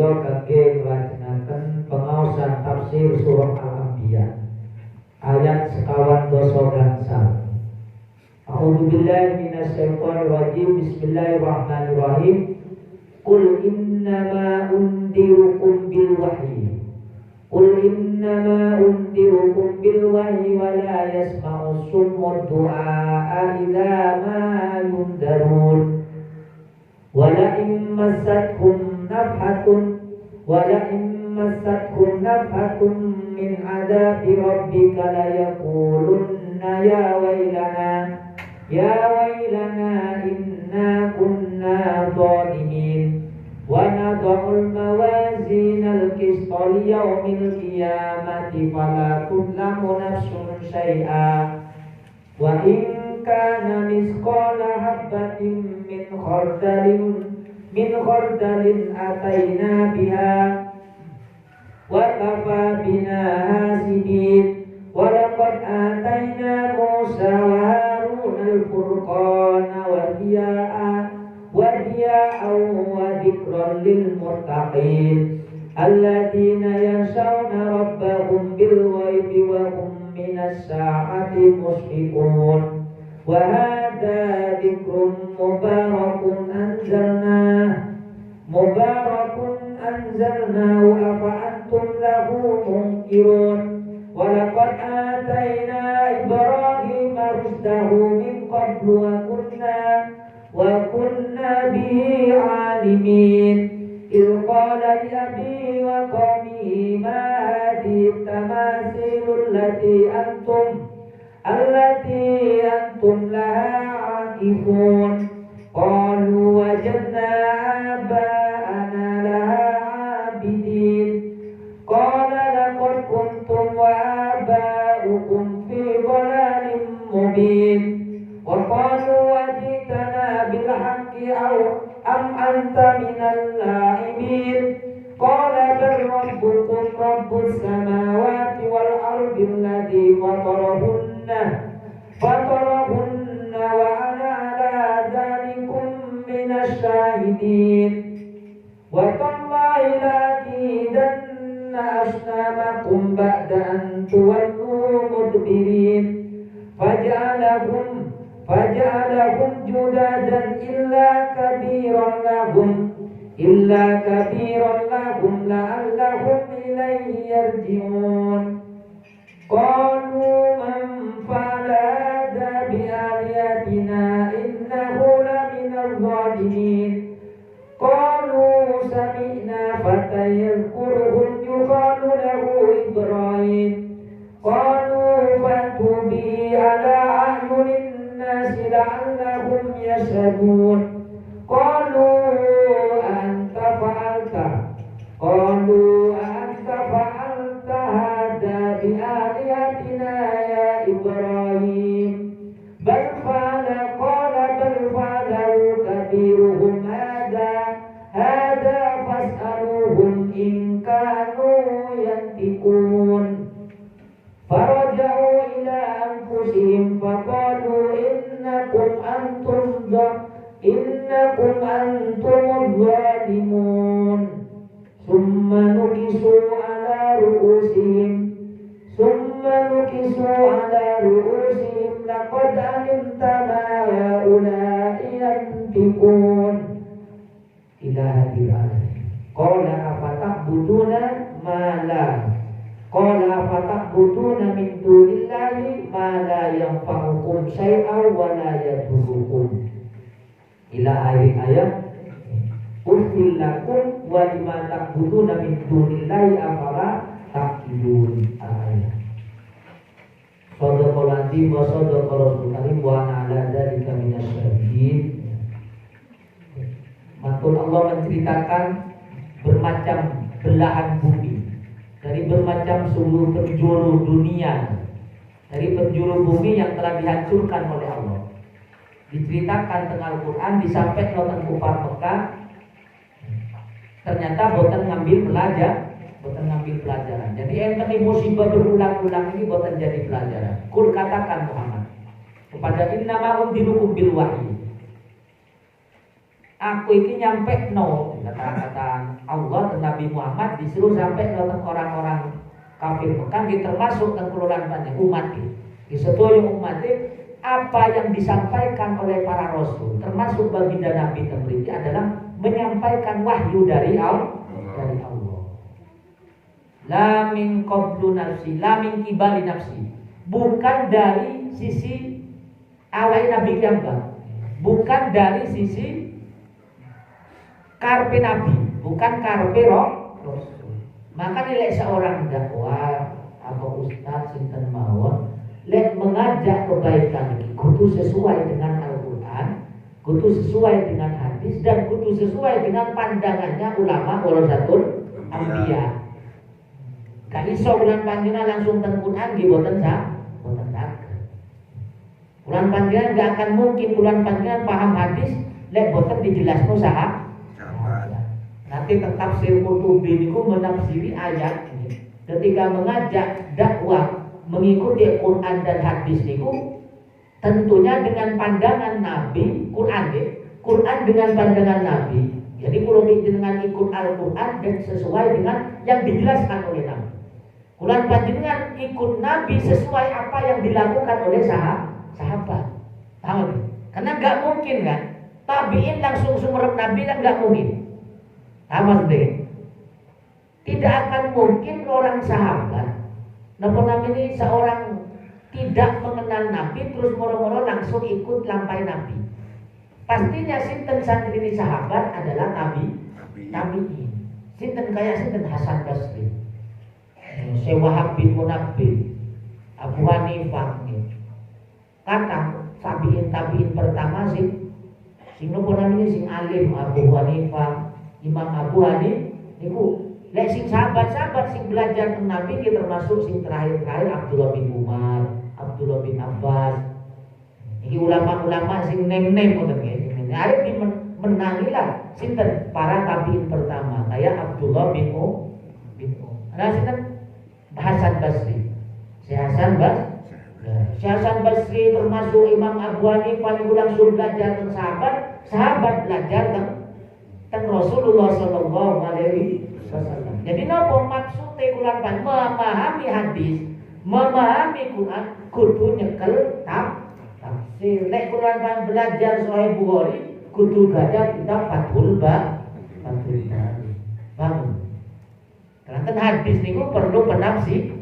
Kula kangge nglajengaken pengaosan tafsir surah Al-Anbiya ayat sekawan doso gangsal. A'udzubillahi minasyaitonir rajim. Bismillahirrahmanirrahim. Qul innama undirukum bil wahyi. Qul innama undirukum bil wahyi wa la yasma'u summu du'a idza ma yundarun. Wa la in massathum nafhatun min adabi rabbika la yaqulunna ya waylana inna kunna zalimin wa nad'ul mawazinal qista liyawmil qiyamati fala tudlamu nafsun syai'a wa in kana misqala habatin min khardalin ataina biha wa kafa bina hasibin. Wa laqad ataina Musa wa Harun al-furqana wa diya'an wa dhikran lil muttaqin alladhina yakhshawna rabbahum bil ghaibi wa hum minas sa'ati mushfiqun. Wa hadha dhikrun mubarakun anzalnahu afa antum lahu munkirun. Wa laqad atayna Ibrahima rushdahu min qablu wa kunna bihi alimin. إذ قال لأبيه وقومه ما هذه التماثيل التي أنتم لها عاكفون. قالوا وجدنا آباءنا لها عابدين. قال لقد كنتم وآباؤكم في ضلال مبين. وقالوا وجئتنا بالحق أم أنت من اللاعبين. قال بل ربكم رب السماوات والأرض الذي فطرهن وأنا على ذلكم من الشاهدين. وتالله لأكيدن أصنامكم بعد أن تولوا مدبرين. فجعلهم جدادا إلا كبيرا لهم لعلهم إليه يرجعون. قالوا من فعل هذا بآلهتنا إنه لمن الظالمين. قالوا سمعنا فتى يذكرهم يقال له إبراهيم. قالوا فأتوا به على أعين الناس لعلهم يشهدون. قالوا أأنت فعلت هذا بآلهتنا يا إبراهيم. بل فعله كبيرهم هذا فاسألوهم إن كانوا ينطقون. فرجعوا إلى أنفسهم فقالوا إنكم أنتم الظالمون. ثم نكسوا على رؤوسهم لقد علمت ما هؤلاء ينطقون. إلى هذه الآية. قال أفتعبدون من دون الله ما لا ينفعكم شيئا ولا يضركم. Ila akhir ayat. Uffil lakum wa lima ta'buduna min dunillahi afala taqilun. Ayat. Sadaqal azim wa sadaqal rasul karim wa ana ala dzalika minasyahidin. Matul Allah menceritakan bermacam belahan bumi, dari bermacam seluruh penjuru dunia, dari penjuru bumi yang telah dihancurkan oleh Allah. Diceritakan tengah Al-Quran disampaikan nonton kufar Mekah. Ternyata boten ngambil pelajaran. Jadi enten musibah berulang-ulang ini boten jadi pelajaran. Kul katakan Muhammad kepada innama undirukum bil wahyi. Aku ini nyampe no, kata Allah dan Nabi Muhammad disuruh sampai no orang-orang kafir Mekah, termasuk tengkulan banyak umat di setuju umat apa yang disampaikan oleh para rasul, termasuk baginda Nabi Nabi adalah menyampaikan wahyu dari Allah. La min qablu nafsi, la min kibali nafsi, bukan dari sisi awal Nabi Kiambar, bukan dari sisi karpe Nabi, bukan karpe Rasul. Maka nilai seorang dakwah apa ustaz sinten mawon lek mengajak kebaikan ini kudu sesuai dengan Al-Qur'an, kudu sesuai dengan hadis, dan kudu sesuai dengan pandangannya ulama warasatul anbiya. Kan iso bulan panjenengan langsung teng Qur'an nggih boten boten saged. Bulan panjenengan enggak akan mungkin bulan panjenengan paham hadis lek boten dijelasno saha. Nanti tafsir Qurtubi niku menafsiri ayat ini. Ketika mengajak dakwah mengikuti Quran dan hadis niku tentunya dengan pandangan Nabi, Quran dengan pandangan Nabi. Jadi kalau dengan ikut Al-Quran dan sesuai dengan yang dijelaskan oleh Nabi. Quran panjenengan ikut Nabi sesuai apa yang dilakukan oleh sahabat. Paham? Karena nggak mungkin kan tabiin langsung sumerep Nabi kan nggak mungkin. Apa sih? Tidak akan mungkin orang sahabat, ini seorang tidak mengenal Nabi terus moro-moro langsung ikut lampai Nabi. Pastinya sinten santri ini sahabat adalah Nabi. Sinten kayak sinten Hasan Basri, Syekh Wahab bin Munabbih, Abu Hanifah. Kata tabiin pertama sing nopo namanya sing alim Abu Hanifah. Imam Abu Hanifah niku lek sing sahabat-sahabat sing belajar tentang Nabi ki termasuk sing terakhir Abdullah bin Umar, Abdullah bin Abbas. Iki ulama-ulama sing nem-nem ngoten nggih. Arep menangilah sinten para tabiin pertama kayak Abdullah bin Umar. Nah sinten Hasan Basri. Syekh Hasan Basri termasuk Imam Abu Hanifah niku langsung belajar tentang sahabat belajar tentang Rasulullah Sallallahu Alaihi Wasallam. Jadi napa maksudnya Quran memahami hadis, memahami Quran kudu nyekel tafsir. Nek Quran belajar Sahih Bukhari kudu gadah kita Fathul Bari. Paham? Karena hadis niku perlu penafsiran.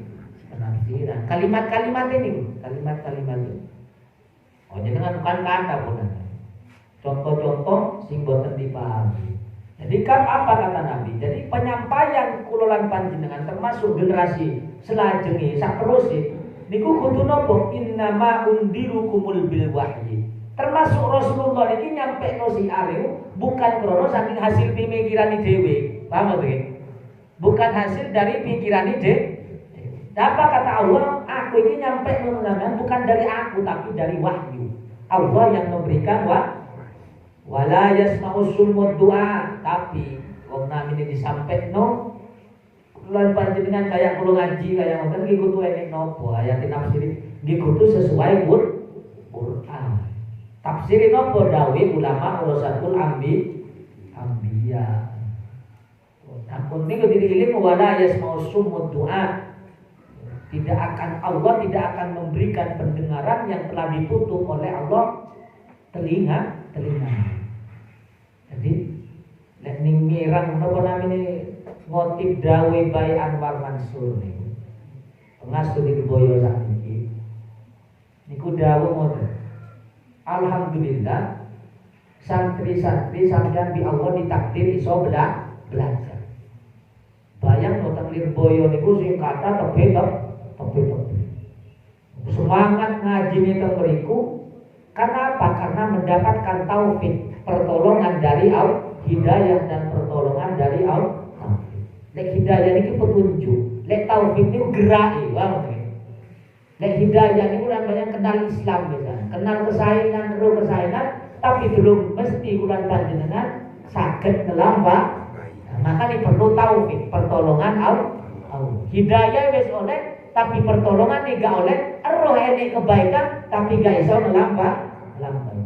Kalimat-kalimat ini. Oh jenengan bukan kata pun. Contoh-contoh sing boten dipahami. Jadi kan apa kata Nabi? Jadi penyampaian kulolan panjenengan termasuk generasi selajenge saterusé niku kudu napa? Innama undirukumul bil wahyi. Termasuk Rasulullah iki nyampe no si areu bukan krono saking hasil pemikiran dhewe. Paham nggih? Bukan hasil dari pikiran dhewe. Apa kata Allah? Aku ini nyampe mengenal bukan dari aku tapi dari wahyu. Allah yang memberikan wala yasma'u sumud du'a, tapi wong nami ini disampaikan lan panjenengan kayak kulo ngaji kayak ngoten iki kudu enek nopo ayat tafsir iki kudu sesuai Quran. Tafsirin nopo dawuh ulama warasatul anbiya. Ampun niku diri ilmu wala yasma'u sumud du'a. Allah tidak akan memberikan pendengaran yang telah ditutup oleh Allah telinga. Jadi lek ning mirang napa namine ngotip dawe Bae Anwar Mansur niku. Pengasuh di Boyo sakniki. Niku dawuh ngoten. Alhamdulillah santri-santri sampeyan di Allah ditakdir iso belajar. Bayang notang Lirboyo niku sing kata tepe. Semangat ngaji nita meriku. Karena apa? Karena mendapatkan taufik, pertolongan dari Allah, hidayah dan pertolongan dari Allah. Lek hidayah ini petunjuk, lek taufik ini gerai, lek hidayah ini namanya kenal Islam misalnya, kenal kesayangan, tapi belum mesti bulan panjenengan sakit ngelambak. Maka ini perlu taufik, pertolongan Allah. Hidayah wis oleh, tapi pertolongan ini gak oleh. Roh ini kebaikan, tapi gak iso ngelambak.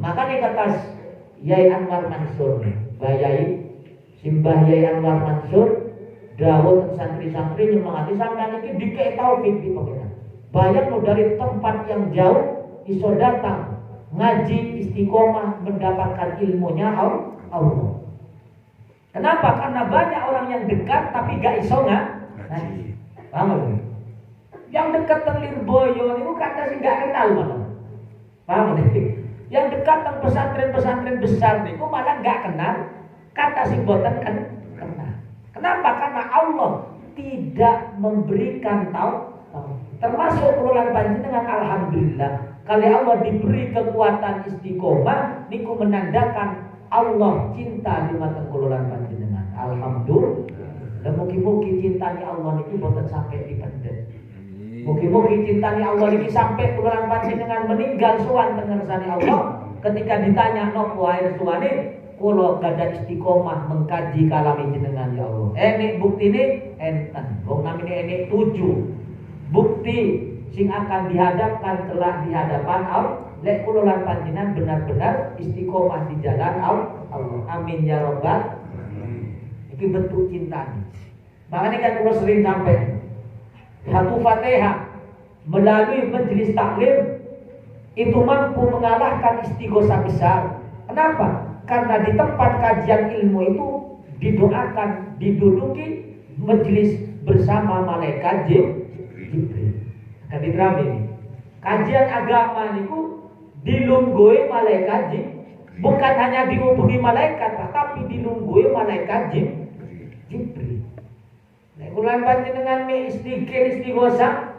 Maka ini kata Yai Anwar Mansur Bayai Simbah Yai Anwar Mansur dawuh santri-santri nyemangati sampeyan iki dikek taufik di pengiran. Bayang lo dari tempat yang jauh iso datang ngaji istiqomah mendapatkan ilmunya Allah. Kenapa? Karena banyak orang yang dekat tapi gak iso ngaji. Paham gak? Yang dekat teng Lirboyo niku kata sih gak kenal malah. Paham gak? Yang dekat teng pesantren-pesantren besar niku malah gak kenal. Kata sih boten kenal. Kenapa? Karena Allah tidak memberikan tahu. Termasuk kelulan panjenengan alhamdulillah. Kali Allah diberi kekuatan istiqomah niku menandakan Allah cinta di mata kelulan panjenengan. Alhamdulillah. Mugi-mugi cintanya Allah niki boten sampai dipendhet. Mugi-mugi cintanya Allah niki sampai kelulan panjenengan meninggal sowan teng ngersane Allah ketika ditanya nopo air suwane kula gadah istiqomah mengkaji kalami jenengan ya Allah. Enek buktine enten. Wong namine enek 7 bukti sing akan dihadapkan telah di hadapan Allah. Lek kula lan panjenengan benar-benar istiqomah di jalan Allah. Amin ya rabbal alamin. Iki bentuk cintanya. Makanya kan kula sering sampai satu Fatihah melalui majelis taklim itu mampu mengalahkan istighosah besar. Kenapa? Karena di tempat kajian ilmu itu didoakan, diduduki majelis bersama malaikat Jibril. Kan diterami ini. Kajian agama niku dilunggui malaikat Jibril. Bukan hanya dihubungi malaikat, tapi dilunggui malaikat Jibril. Nek kula panjenengan mi istighosah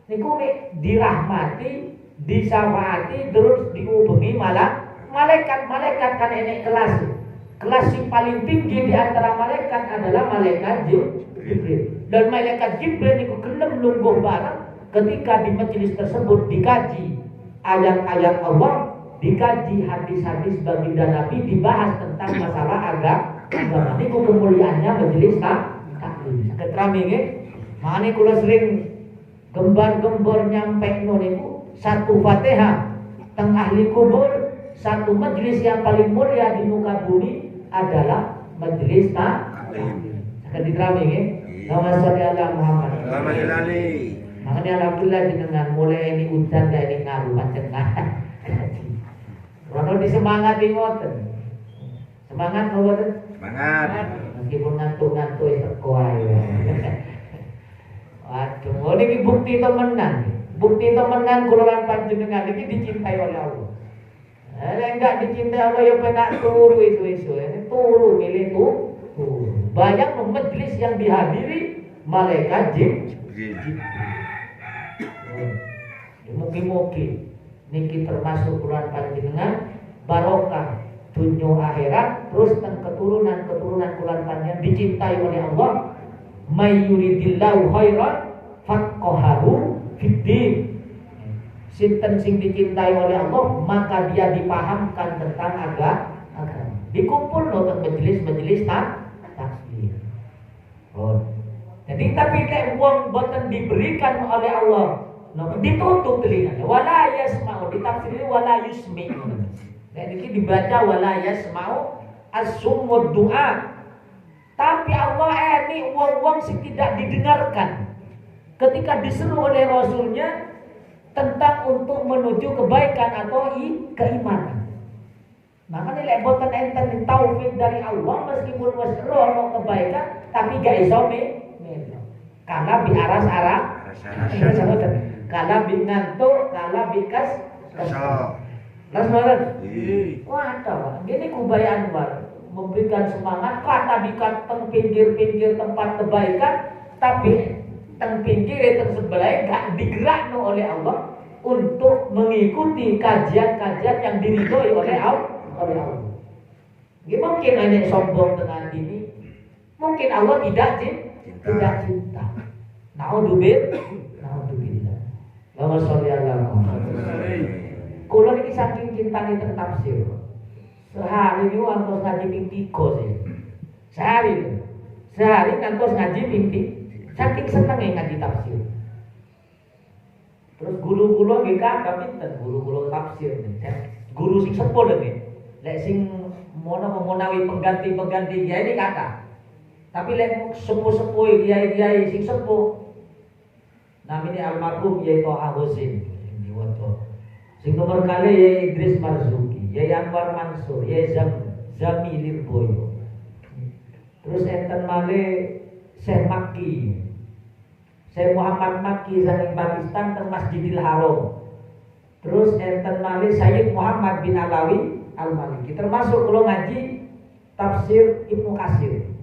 niku dirahmati, disafaati terus dihubungi malaikat kan enek kelas yang paling tinggi di antara malaikat adalah malaikat Jibril. Dan malaikat Jibril niku gelem lungguh bareng ketika di majelis tersebut dikaji ayat-ayat Allah, dikaji hadis-hadis baginda Nabi, dibahas tentang masalah agama. Niku kemuliaannya majelis taklim. Ketrami nggih. Makane kula sering gembar-gembor nyampe niku satu Fatihah teng ahli kubur. Satu majelis yang paling mulia di muka bumi adalah majelis taklim. Akan diterami nggih. Allahumma sholli ala Muhammad. Makanya alhamdulillah dengan mulai ini hujan kayak ini ngaruh macam Rono disemangati ngoten. Semangat ngoten. Semangat. Meskipun ngantuk-ngantuk teko ae. Waduh, ini bukti temenan. Bukti temenan kula lan panjenengan iki dicintai oleh Allah. Enggak dicintai Allah ya penak turu itu. Ini turu milih turu. Banyak majelis yang dihadiri malaikat Jibril. Mugi-mugi niki termasuk kula panjenengan barokah dunya akhirat terus teng keturunan kula panjenengan dicintai oleh Allah. May yuridillahu khairan faqahahu fiddin. Sinten sing dicintai oleh Allah maka dia dipahamkan tentang agama. Dikumpul teng majelis taklim. Jadi tapi nek wong boten diberikan oleh Allah, ditutup telinganya. Wala yasma'u, ditafsir wala yusmi. Nek iki dibaca wala yasma'u as-sumud du'a. Tapi Allah ini wong-wong sing tidak didengarkan ketika diseru oleh Rasulnya tentang untuk menuju kebaikan atau keimanan. Makanya lek boten enten taufik dari Allah meskipun wis roh kebaikan tapi gak iso karena bi aras-aras kala bi ngantuk kala bi kas las banget. Waduh, gini kubayaan Anwar memberikan semangat kata di teng pinggir-pinggir tempat kebaikan tapi teng pinggir teng sebelah gak digerakno oleh Allah untuk mengikuti kajian-kajian yang diridhoi oleh Allah. Mungkin hanya sombong dengan ini. Mungkin Allah tidak cinta. Naudzubillah. Allahumma sholli ala Muhammad. Kula niki saking cintane teng tafsir. Sehari niku antos ngaji ping 3 sih. Sehari antos ngaji ping 3. Saking senenge ngaji tafsir. Terus guru-guru nggih kagak pinten guru-guru tafsir. Guru sing sepuh nggih. Lek sing mau nawi pengganti kiai ini kata. Tapi lek sepuh-sepuh kiai sing sepuh. Namanya almarhum Yai Toha Husin. Sing nomor kali Yai Idris Marzuki, Yai Anwar Mansur, Yai Zamilin Boyo. Terus enten male Syekh Makki, Syekh Muhammad Makki saking Pakistan teng Masjidil Haram. Terus enten male Sayyid Muhammad bin Alawi Al-Maliki. Termasuk kalau ngaji tafsir Ibnu Katsir.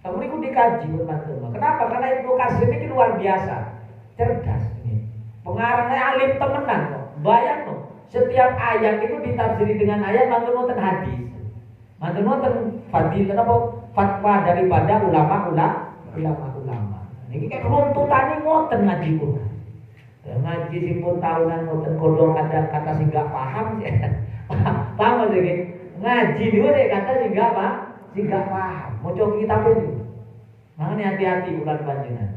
Kamu itu dikaji teman-teman. Kenapa? Karena Ibnu Katsir ini luar biasa, cerdas ini. Pengarangnya alim temenan kok. Bayang kok, setiap ayat itu ditafsiri dengan ayat mantul hadis. Mantul fadilah apa fatwa daripada ulama. Ini kayak runtutannya ngoten ngaji Quran. Ngaji sing pun tahunan ngoten kodong ada kata sing gak paham ya. Paham lagi. Ngaji dulu deh kata sing gak apa? Sing gak paham. Mau coba kitab itu. Makanya hati-hati bulan panjenengan.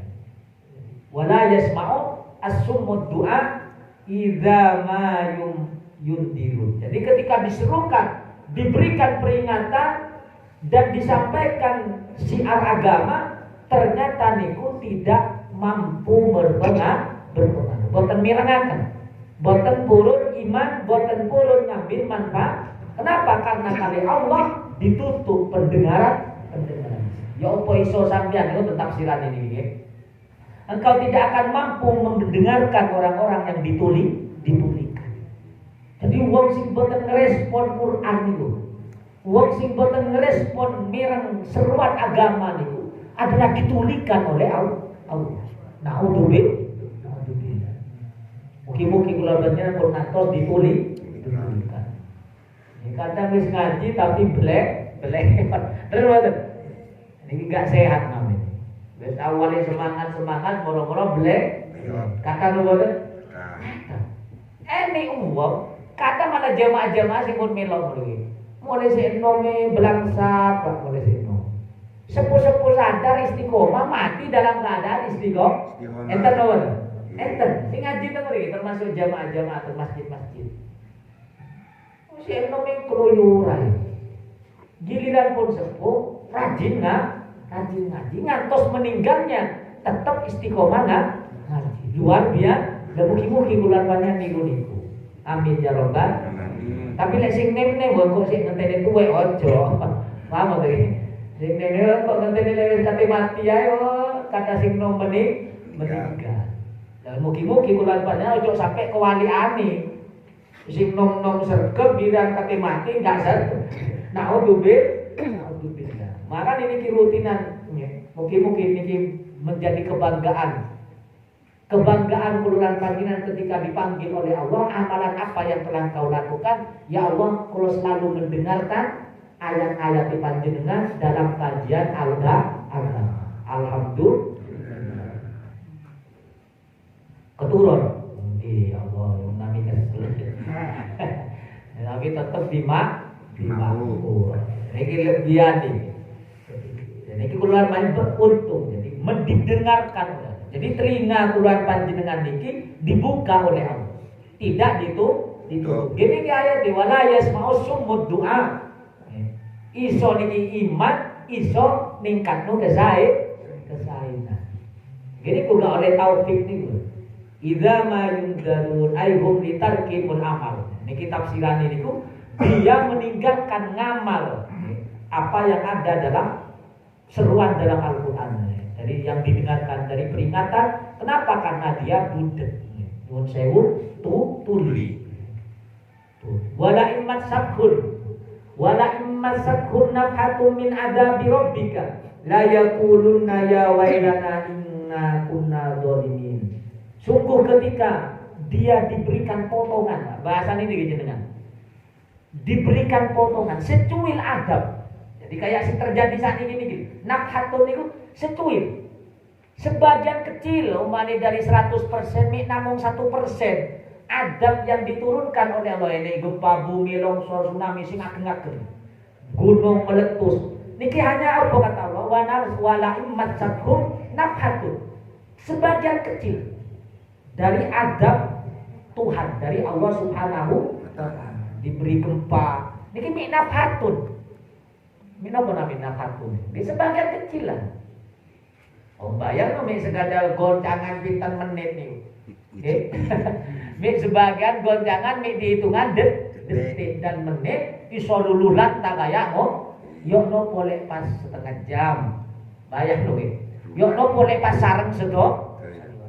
Wala yasma'u as-summud du'a idza ma yundirun. Jadi ketika diserukan, diberikan peringatan dan disampaikan syiar agama, ternyata niku tidak mampu berpengaruh. Boten mirengaken, boten purun iman, boten purun ngambil manfaat. Kenapa? Karena kali Allah ditutup pendengaran. Ya opo iso sampeyan itu tafsiran ini nggih. Engkau tidak akan mampu mendengarkan orang-orang yang ditulikan. Jadi wong sing boten ngerespon Quran niku, wong sing boten ngerespon mireng seruan agama niku adalah ditulikan oleh Allah. Naudzubillah. Mugi-mugi kula panjenengan pun natos ditulikan. Ini kadang wis ngaji tapi blek. Terus mboten. Ini enggak sehat namanya. Wis awalnya semangat moro-moro blek. Kata mboten. Ini uang kata mana jamaah-jamaah sing pun melo mriki. Mulai si enome belangsat, Pak, mulai si enome. Sepuh-sepuh sadar istiqomah mati dalam keadaan istiqomah. Enten mboten? Enten. Sing ngaji teng mriki termasuk jamaah-jamaah atau masjid-masjid. Si enome keluyuran. Giliran pun sepuh, rajin ngaji, ngantos meninggalnya tetap istiqomah ngaji. Luar biasa. Dan mugi-mugi bulan banyak niku. Amin ya robbal. Tapi lek sing nem-nem kok sing ngenteni tuwe ojo. Paham to iki? Sing nem kok ngenteni lek kate mati ae kata sing nom meninggal. Dan mugi-mugi bulan banyak ojo sampai kewaliane. Sing nom sergep bilang kate mati enggak sergep. Naudzubillah. Maka ini rutinan. Mugi-mugi niki menjadi kebanggaan kuluran panjenengan ketika dipanggil oleh Allah, amalan apa yang telah kau lakukan? Ya Allah, kalau selalu mendengarkan ayat-ayat di panjenengan dalam kajian agama. Alhamdulillah. Keturun. Iya Allah, namanya tapi tetap dimau. Ini lebihan ini. Ini kuluran panjenengan beruntung. Jadi mendengarkan. Jadi telinga kuluran panjenengan niki dibuka oleh Allah. Tidak ditutup. Gini ki ayat di wala yasma'u summud du'a. Iso niki iman, iso ningkatno kesainan. Gini kuga oleh taufik niku. Idza ma yundarun aihum litarkimul amal. Niki tafsiran niku dia meninggalkan ngamal apa yang ada dalam seruan dalam Al-Qur'an. Jadi yang didengarkan dari peringatan, kenapa? Karena dia budek. Nyuwun sewu tuli. Wala immat sakhun nafhatun min adabi rabbika la yaqulunna ya wailana inna kunna dzalimin. Sungguh ketika dia diberikan potongan, bahasan ini jenengan. Diberikan potongan secuil adab. Jadi kayak yang terjadi saat ini nafhatun itu secuil. Sebagian kecil umpamanya dari 100% namun 1% adab yang diturunkan oleh Allah. Ini gempa bumi, longsor, tsunami sing ageng-ageng, gunung meletus. Niki hanya apa kata Allah? Wala immat sakhum nafhatun. Sebagian kecil dari adab Tuhan, dari Allah Subhanahu wa ta'ala. Diberi gempa. Niki nafhatun. Minapa nami nafhatun? Di sebagian kecil lah. Oh bayang no, segala goncangan pinten menit nih. Sebagian goncangan dihitungan detik dan menit iso lululan tak kayak yok no boleh pas setengah jam. Bayang no yok no boleh pas sareng sedok.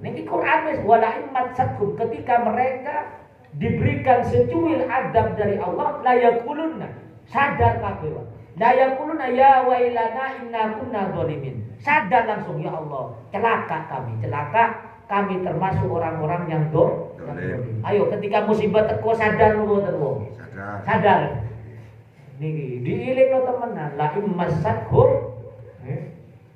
Niki Quran wis walain matsatkum, ketika mereka diberikan secuil adab dari Allah la yakulunna, sadar kabeh. La yakulunna ya wailana inna kunna zalimin. Sadar langsung, ya Allah, celaka kami termasuk orang-orang yang zalim. Ayo ketika musibah teko sadar lu teko. Sadar. Niki diilingno temenan la immasatkum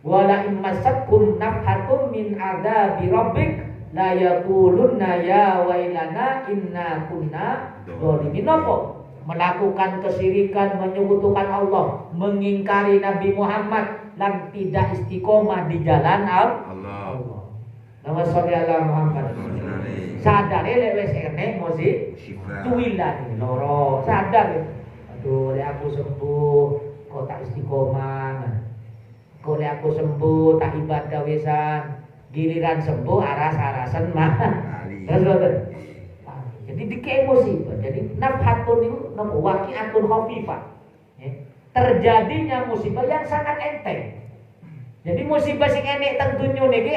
wala immasatkum nafhatum min adabi rabbik la yaqulunna ya wailana inna kunna zalimin. Napa? Melakukan kesyirikan, menyekutukan Allah, mengingkari Nabi Muhammad dan tidak istiqomah di jalan Allah. Nama sholli ala Muhammad. Sadar lek wis enek tuwilan loro, sadar. Aduh, lek aku sembuh kok tak istiqomah. Kok lek aku sembuh tak ibadah wisan. Giliran sembuh aras-arasen mah. Jadi dikei musibah. Jadi nafhatun itu waqi'atun khafifah. Terjadinya musibah yang sangat enteng. Jadi musibah sing enek teng dunyo niki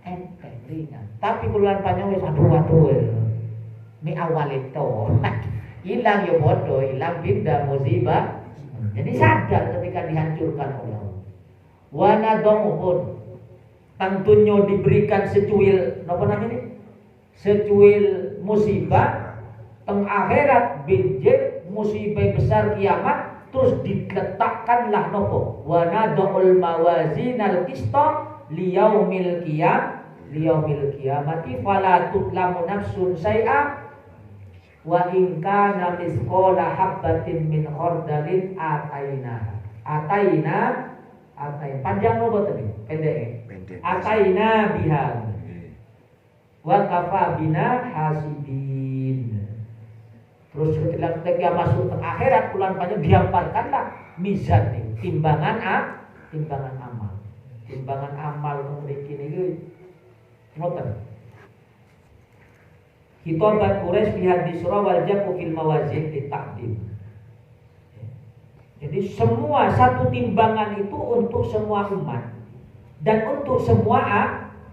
enteng ringan. Tapi bulan panjang wis aduh. Ini awal itu. Hilang ya bodoh, hilang pindah musibah. Jadi sadar ketika dihancurkan oleh Allah. Wa nadhumun tentunya diberikan secuil apa namanya? Secuil musibah teng akhirat binjir musibah besar kiamat terus diletakkanlah nopo wa nadul mawazinal qista liyaumil qiyamati fala tutlamu nafsun syai'a wa in kana misqala habatin min khardalin ataina panjang nopo tadi pendek ataina biha wa kafa bina hasibin. Terus ketika masuk ke akhirat bulan panjang dihamparkanlah mizan nih, timbangan amal. Timbangan amal memiliki ini ngoten. Khitabat Quraisy fi hadis surah wal jamu fil mawazin ditaqdim. Jadi semua satu timbangan itu untuk semua umat dan untuk semua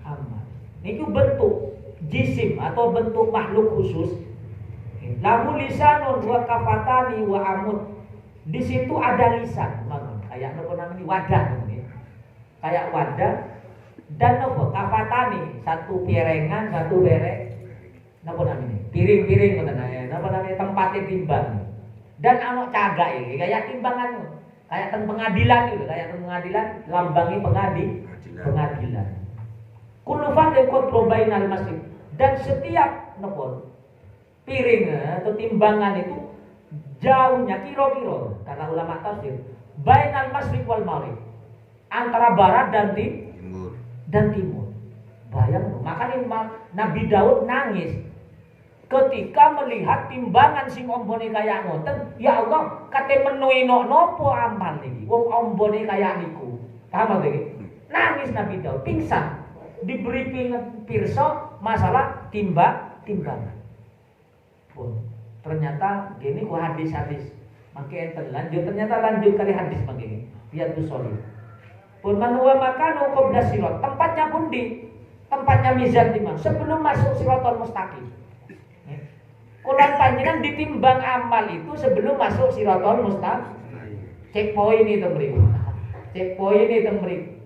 amal. Itu bentuk jisim atau bentuk makhluk khusus. Lahu lisanun wa kafatani wa amud. Di situ ada lisan, kayak apa namanya wadah, kayak wadah dan apa kafatani, satu pirengan, satu berek, apa namanya piring-piring, apa namanya tempatnya timbang. Dan anak cagak ini kayak timbangan, kayak teng pengadilan gitu, kayak teng pengadilan, lambangi pengadilan. Kullu fadhin qadru bainal masjid. Dan setiap piring atau timbangan itu jauhnya kira-kira kata ulama tafsir bainal masyriq wal maghrib, antara barat dan timur. Bayang, makanya Nabi Daud nangis ketika melihat timbangan sing ombone kaya ngoten. Ya Allah, kate menuhi nopo amal niki wong ombone kaya niku. Paham iki? Nangis Nabi Daud, pingsan. Diberi pirsa masalah timbangan. Pun ternyata gini ku hadis-hadis makin enten lanjut, ternyata lanjut kali hadis begini biar tu solid. Pun manuwa makan qabla sirat, tempatnya pun tempatnya mizan timang sebelum masuk siratal mustaqim. Kulan panjenengan ditimbang amal itu sebelum masuk siratal mustaqim. Checkpoint itu mriku. Checkpoint itu mriku.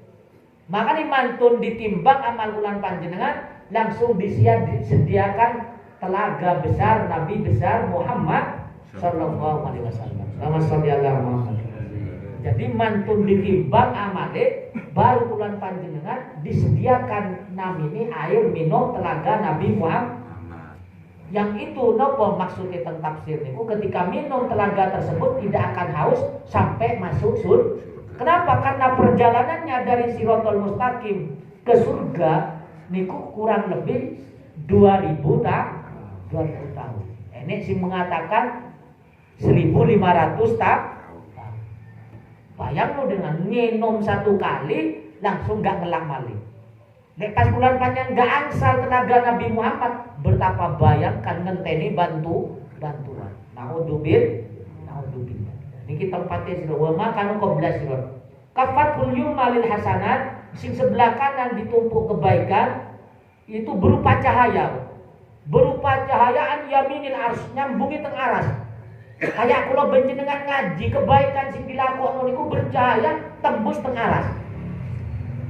Maka mantun ditimbang amal kulan panjenengan langsung disediakan telaga besar Nabi besar Muhammad sallallahu alaihi wasallam. Nama sallallahu Muhammad. Jadi mantun ditimbang amale baru kulan panjenengan disediakan namine air minum telaga Nabi Muhammad. Yang itu nopo maksudnya tentang tafsir niku ketika minum telaga tersebut tidak akan haus sampai masuk surga. Kenapa? Karena perjalanannya dari Siratal Mustaqim ke surga niku kurang lebih 2000 tahun. Ini sih mengatakan 1500 tahun. Bayang lo dengan minum 1 kali langsung gak ngelak malih. Nek pas bulan panjang gak angsal tenaga Nabi Muhammad, betapa bayangkan ngenteni bantuan. Naudzubillah. Niki tempatnya sira wa makanu qabla sira. Kafatul yumma lil hasanat, sing sebelah kanan ditumpuk kebaikan itu berupa cahaya. Berupa cahayaan yaminil ars, nyambungi teng aras. Kayak kula panjenengan ngaji kebaikan sing dilakoni niku bercahaya tembus teng aras.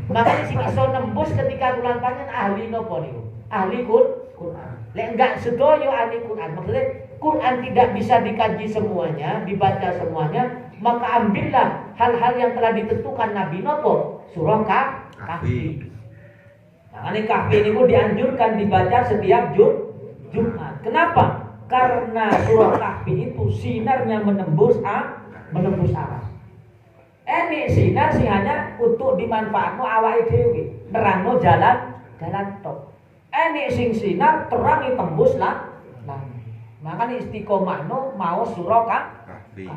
Makanya sing iso nembus ketika bulan panjang ahli napa niku? Ahli Quran. Lek enggak sedoyo ahli Quran, maksudnya Quran tidak bisa dikaji semuanya, dibaca semuanya, maka ambillah hal-hal yang telah ditentukan Nabi nopo surah Kahfi. Nah, ini Kahfi ini dianjurkan dibaca setiap Jumat. Kenapa? Karena surah Kahfi itu sinarnya menembus aras. Ini sinar sih hanya untuk dimanfaatkan awake dhewe, nerangno jalan tok. Ini sing sinar terangi tembus lah. Makanya istiqomah mau surah Kahfi.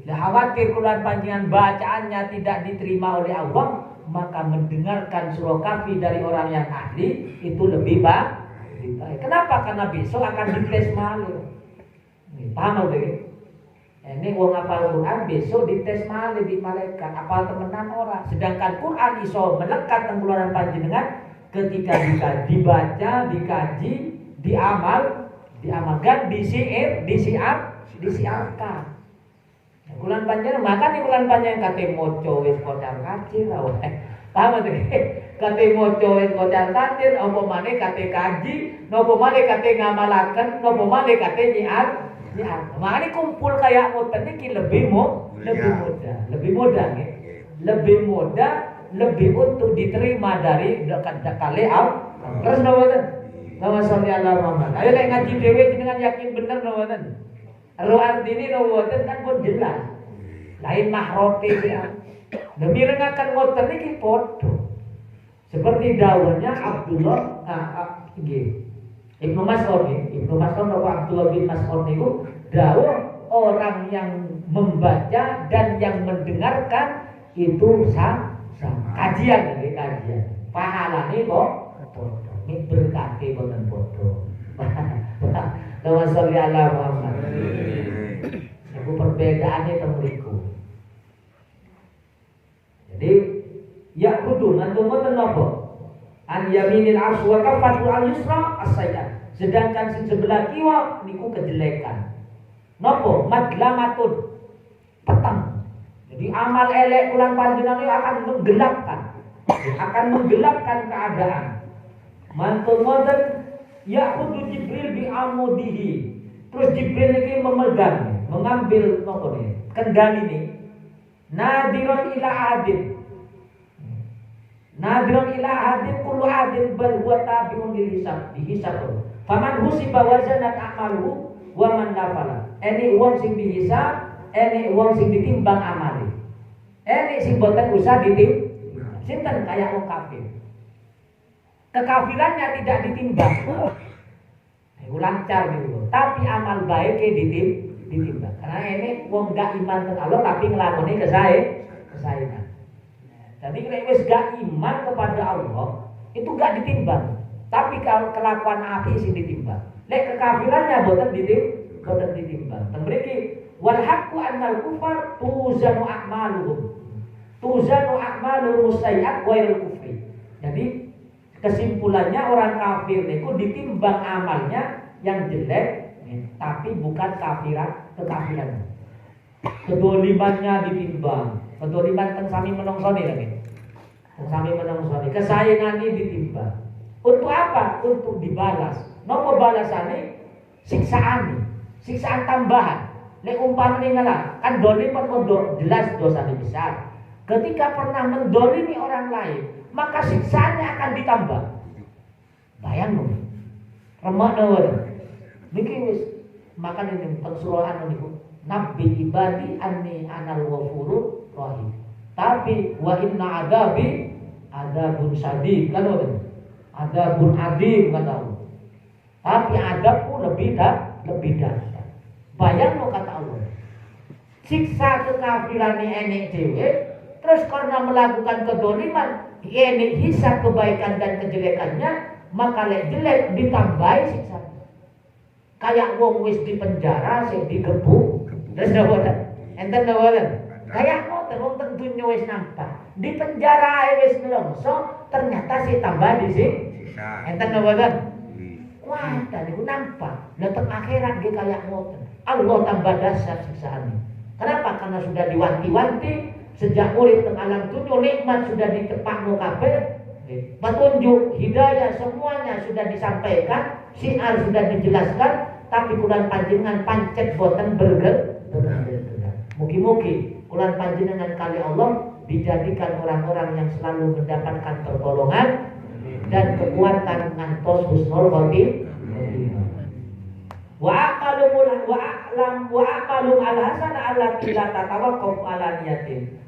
Lah khawatir kulan panjangan bacaannya tidak diterima oleh Allah, maka mendengarkan surah Kahfi dari orang yang ahli itu lebih baik. Kenapa? Karena besok akan dites malih. Paham lho? Ini wong apal Quran besok dites malih di malaikat, apal temenan ora. Sedangkan Quran iso melekat teng kuluran panjenengan ketika dibaca, dikaji, diamalkan, disiarkan. Kulan panjenengan makane kulan panjenengan kate maca wis kocar kacir wae. Paham to? Kate maca wis kocar kacir apa maneh kate kaji, napa maneh kate ngamalaken, napa maneh kate nyiar. Makane kumpul kayak ngoten iki lebih mudah nggih. Lebih mudah, lebih untuk diterima dari kali terus napa? Nama sholli ala Muhammad. Ayo nek ngaji dhewe jenengan yakin bener napa mboten? Ro artine napa mboten kan pun jelas. Lain mahrote ya. Demi rengakan ngoten iki padha. Seperti dawuhnya Abdullah Ibnu Mas'ud atau Abdullah bin Mas'ud niku dawuh orang yang membaca dan yang mendengarkan itu sama. Kajian. Pahalane kok padha. Ini berkati boten bodoh. Nama sholli ala Muhammad. Iku perbedaannya temriku. Jadi ya kudu ngantung boten napa? An yaminil ars wa kafatul al yusra as-sayyi'at. Sedangkan sing sebelah kiwa niku kejelekan. Napa? Madlamatun. Petang. Jadi amal elek ulang panjenengan akan menggelapkan keadaan. Mantul ngoten yaqudu Jibril bi amudihi. Terus Jibril iki mengambil napa nih? Kendali nih. Nadiron ila adin kullu adin bal huwa tabi'un dihisab. Faman husiba wazanat a'maluhu wa man nafala. Eni wong sing dihisab, eni wong sing ditimbang amali. Eni sing boten usah ditimbang. Sinten kaya wong kafir. Kekafirannya tidak ditimbang. Lancar gitu. Tapi amal baiknya ditimbang. Karena ini wong gak iman ke Allah tapi ngelakoni kesayangan. Jadi kalau wis gak iman kepada Allah itu gak ditimbang. Tapi kalau kelakuan api sih ditimbang. Lek kekafirannya boten ditimbang. Temriki wal haqqu annal kufar tuzanu a'maluhum. Tuzanu a'maluhum sayyi'at wa kufri. Jadi kesimpulannya orang kafir itu ditimbang amalnya yang jelek, tapi bukan kekafiran. Kedolimannya ditimbang. Kedoliman teng sami menungsoni lagi. Teng sami menungsoni. Kesayangannya ditimbang. Untuk apa? Untuk dibalas. Nopo balasane? Siksaan tambahan. Lek umpamane ngalah, kan dolim jelas dosanya besar. Ketika pernah mendolimi orang lain, maka siksaannya akan ditambah. Bayang dong. Remak dong. Niki wis makan ini pensuruhan niku. Nabi ibadi anni anal ghafurur rahim. Tapi wa inna adabi adabun sadid kan lho. Adabun adim kata Allah. Tapi adabku lebih dahsyat. Bayang lo kata Allah. siksa kekafiran enek dhewe, terus karena melakukan kedoliman enek hisab kebaikan dan kejelekannya, maka lek jelek ditambahi siksa. Kayak wong wis di penjara sing digebuk, terus napa? Enten napa? Kayak ngoten wong tentunya wis nampak. Di penjara ae wis nelongso, ternyata si tambah di siksa. Enten napa? Wah, tadi ku nampak. Lah teng akhirat ge kayak ngoten. Allah tambah dahsyat siksaane. Kenapa? Karena sudah diwanti-wanti sejak urip teng alam dunya, nikmat sudah ditepakno kabeh. Petunjuk, hidayah semuanya sudah disampaikan, syiar sudah dijelaskan, tapi kulan panjenengan pancet boten bergerak. Mugi-mugi kulan panjenengan kali Allah dijadikan orang-orang yang selalu mendapatkan pertolongan dan kekuatan ngantos husnul khotimah. Wa aqalum al-hasan allati la tatawaqqaf ala niyatin.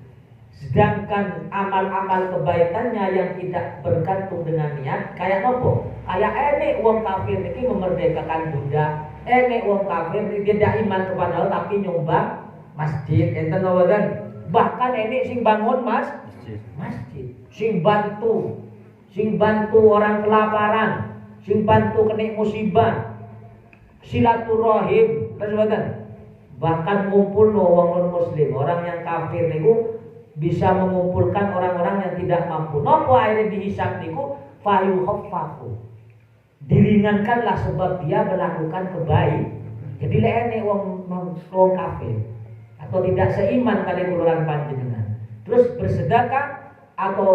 Sedangkan amal-amal kebaikannya yang tidak bergantung dengan niat kayak nopo? Kayak enek wong kafir iki memerdekakan budak, enek wong kafir dia tidak iman kepada Allah tapi nyumbang masjid, enten mboten? Bahkan enek sing bangun masjid, sing bantu orang kelaparan, sing bantu kena musibah, silaturahim, terus mboten? Bahkan ngumpulno wong non muslim, orang yang kafir niku bisa mengumpulkan orang-orang yang tidak mampu. Nopo akhirnya dihisab niku fayu khaffafu. Diringankanlah sebab dia melakukan kebaikan. Jadi lek wong kafir atau tidak seiman kali kuluran panjenengan, terus bersedekah atau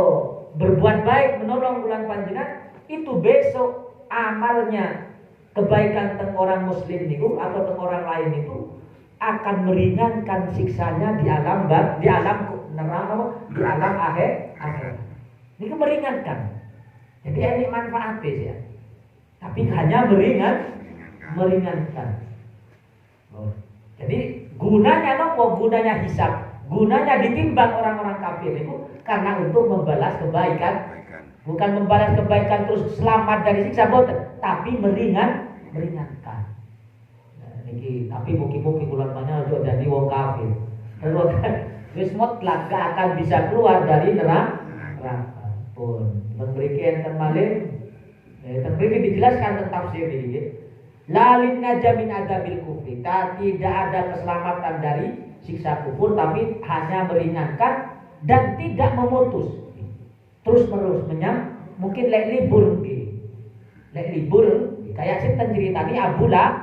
berbuat baik menolong kuluran panjenengan, itu besok amalnya kebaikan teng orang muslim niku atau teng orang lain itu akan meringankan siksanya di alam neraka, di alam akhir. Ini meringankan. Jadi ini manfaatnya ya. Tapi hanya meringankan. Jadi gunanya nopo? Gunanya hisab. Gunanya ditimbang orang-orang kafir itu karena untuk membalas kebaikan. Bukan membalas kebaikan terus selamat dari siksa boten, tapi meringankan. Tapi mugi-mugi bulan banyak aja jadi wong kafir. Terus wis mutlak gak akan bisa keluar dari neraka pun. Memberi enten malih tengene dijelaskan tentang tafsir ini. Lalin najamin adabil kufri. Tidak ada keselamatan dari siksa kufur, tapi hanya meringankan dan tidak memutus. Terus-menerus mungkin lek libur kayak sinten ceritani Abu Lahab.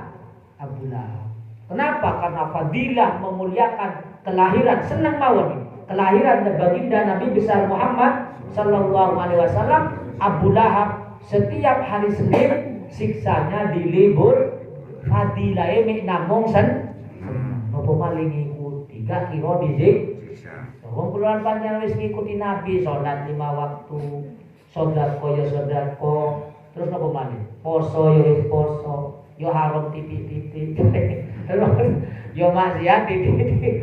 Kenapa? Karena fadilah memuliakan kelahiran, senang mawon kelahiran baginda Nabi besar Muhammad sallallahu alaihi wasallam. Abu Lahab setiap hari Senin siksanya dilibur, fadilahe mek namung napa maling ngikuti gak kira disiksa. Wong kula panjenengan wis ngikuti Nabi, salat 5 waktu, sedekah, terus napa maling? Poso ya wis poso, yo haram titik-titik. Yo maksiat titik.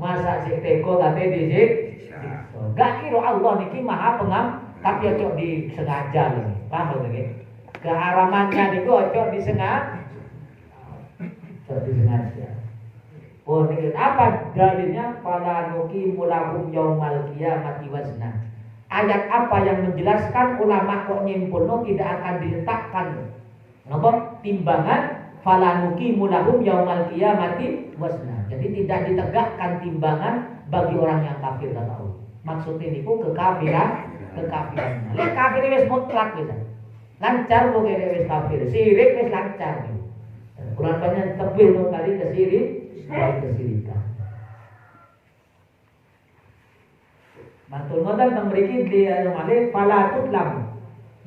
Masa sik teko kate disik. Gak kira Allah niki Maha Pengampun, tapi ojo disengaja lho. Paham nggih? Keharamannya niku ojo disengaja. Oh, ini apa dalilnya? Fala nuqimu lahum yaumal qiyamati wazna. Ayat apa yang menjelaskan ulama kok nyimpulno tidak akan diletakkan napa timbangan fala nuqimu lahum yaumal qiyamati wazna. Jadi tidak ditegakkan timbangan bagi orang yang kafir kata Allah. Maksudnya niku kekafiran. Lek kafir wis mutlak wis. Lancar kok wis kafir. Sirik wis lancar. Quran banyak tebih kali kesirikan. Mantul ngoten teng mriki di malih fala tutlam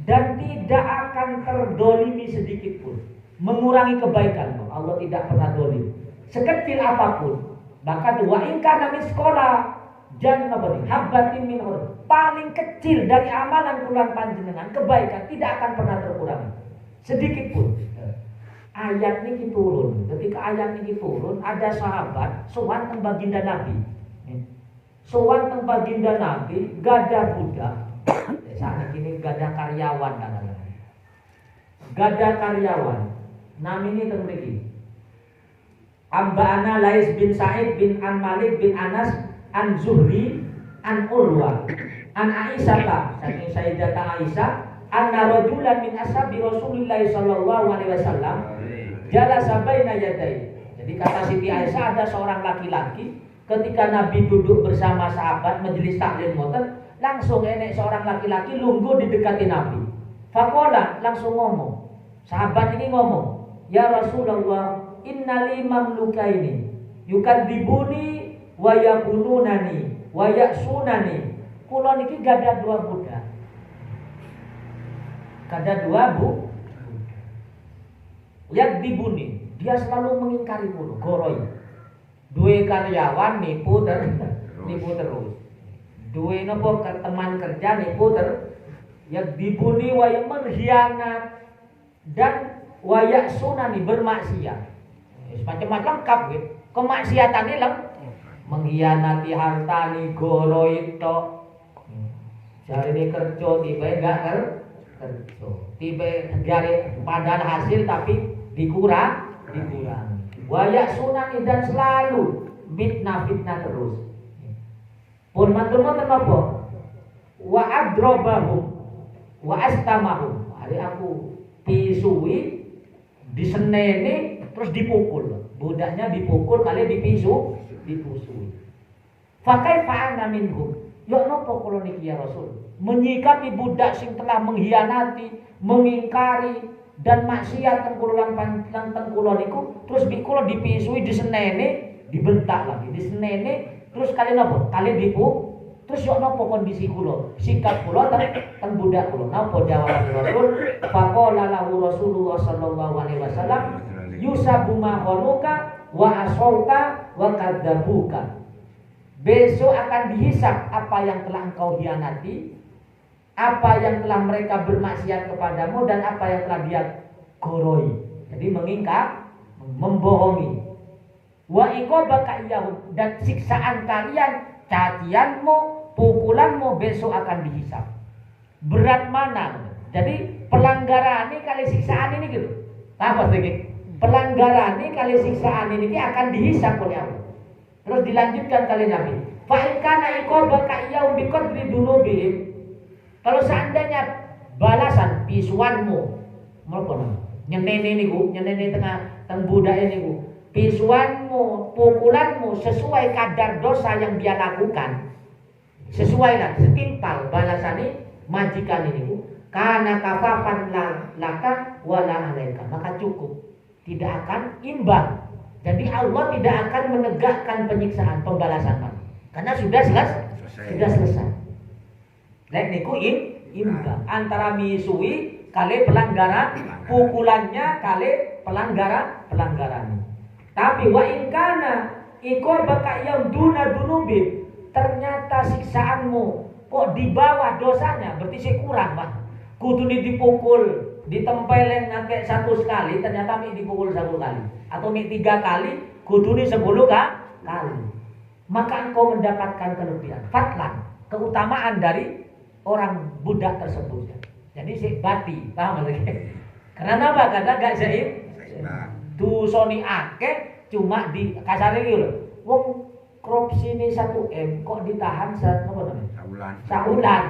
dan tidak akan terdolimi sedikit pun, mengurangi kebaikan. Allah tidak pernah dolim sekecil apapun. Bahkan wa in kana min sekolah jangan habbatin min paling kecil dari amalan kulan panjenengan kebaikan tidak akan pernah terkurangi sedikit pun. Ayat ini turun. Ketika ayat ini turun, ada sahabat sowan teng baginda Nabi. Sowan teng baginda Nabi, gada budak. Saat ini gada karyawan katanya. Gada karyawan. Namine teng mriki. Amba'ana Lais bin Sa'id bin An Malik bin Anas an Zuhri an Urwa an Aisyah, saking Sayyidatah Aisyah, anna rajulan min ashabi Rasulillah sallallahu alaihi wasallam jalasa baina yadayhi. Jadi kata Siti Aisyah, ada seorang laki-laki ketika Nabi duduk bersama sahabat majelis taklim ngoten, langsung enek seorang laki-laki lungguh di dekati Nabi. Faqala, langsung ngomong. Sahabat ini ngomong, "Ya Rasulullah, innali mamlukaini yukadzibuni wa yaqulunani wa ya'sunani." Kula niki gadah dua budak. Gadah dua yakdibuni. Dia selalu mengingkari kula, goroi. Dua karyawan nipu terus. Dua nopo teman kerja nipu yakdibuni wa mengkhianat dan wa ya'sunani bermaksiat. Macam-macam lengkap gitu. Kemaksiatan ini mengkhianati harta ni goroi tok. Jari ini kerja tiba enggak kerja. Tiba jari padahal hasil tapi dikurangi. Wa ya'sunani dan selalu fitnah terus. Pun matur-matur napa? Wa adrobahum wa astamahum. Hari aku pisui, diseneni, terus dipukul. Budaknya dipukul kali dipusui. Fakai fa'ana minhum. Ya napa kula niki ya Rasul? Menyikapi budak sing telah mengkhianati, mengingkari dan maksiat tengkulan tengkulon niku, terus kula dipisui, diseneni, dibentak lagi, diseneni, terus kali napa? Kali terus yo napa kondisi kula? Sikap kula teng budak kula. Napa jawab Rasul? Faqala lahu Rasulullah sallallahu alaihi wasallam, "Yusabu ma khanuka wa asauka wa kadzabuka." Besok akan dihisab apa yang telah engkau hianati, apa yang telah mereka bermaksiat kepadamu, dan apa yang telah dia goroi. Jadi mengingkar, membohongi. Wa iqabaka iyahum, dan siksaan kalian, cacianmu, pukulanmu besok akan dihisab. Berat mana? Jadi pelanggaran ini kali siksaan ini gitu. Apa sih? Pelanggaran ini kali siksaan ini akan dihisab oleh Allah. Terus dilanjutkan kali Nabi. Fa in kana iqabaka iyahum biqadri dzunubihim. Kalau seandainya balasan pisuanmu, menapa? Nyeneni teng budake niku. Pisuanmu, pukulanmu sesuai kadar dosa yang dia lakukan. Sesuailah, setimpal balasane majikan ini. Kana kafafan laka wala alaika. Maka cukup. Tidak akan imbang. Jadi Allah tidak akan menegakkan penyiksaan, pembalasan kamu. Karena sudah selesai. Lek niku imbang antara misui kali pelanggaran, pukulannya kali pelanggaran. Tapi wa in kana iqabaka yang duna dunubi, ternyata siksaanmu kok di bawah dosanya, berarti sih kurang, Pak. Kudune dipukul, ditempeleng sampai 1 kali, ternyata mik dipukul 1 kali, atau mik 3 kali, kudune 10 kali. Maka engkau mendapatkan kelebihan, fatlan, keutamaan dari orang budak tersebut. Jadi si bati, paham lagi? Karena apa? Karena gak zaim, dusoni akeh, cuma di kasar iki lho. Wong korupsine 1 M kok ditahan saulan.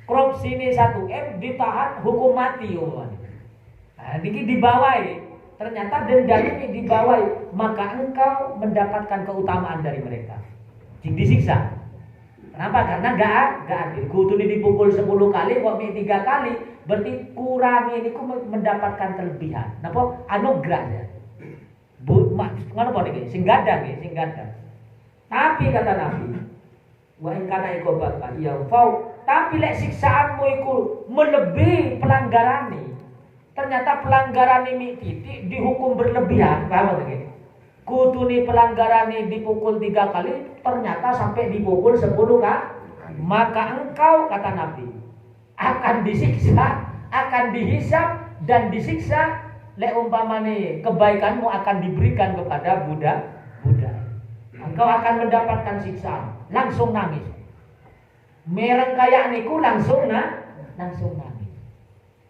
Korupsine 1 M ditahan hukum mati umpamane. Nah, niki dibawahi. Ternyata dendanya ini dibawahi, maka engkau mendapatkan keutamaan dari mereka. Disiksa. Kenapa? Karena gak adil. Kudune dipukul 10 kali kok 3 kali, berarti kurangi niku mendapatkan kelebihan. Napa? Anugerah ya. Ngono apa niki? Sing gadah nggih, sing gadah. Tapi kata Nabi, wa in kana iqabaka ya fau, tapi lek siksaanmu iku melebihi pelanggarane. Ternyata pelanggaran ini titik dihukum berlebihan, paham nggih? Kudune pelanggaran ini dipukul 3 kali, ternyata sampai dipukul 10 kali. Maka engkau, kata Nabi, akan disiksa, akan dihisab dan disiksa. Lek umpamane kebaikanmu akan diberikan kepada budak. Engkau akan mendapatkan siksaan, langsung nangis. Mereng kayak niku langsung nangis.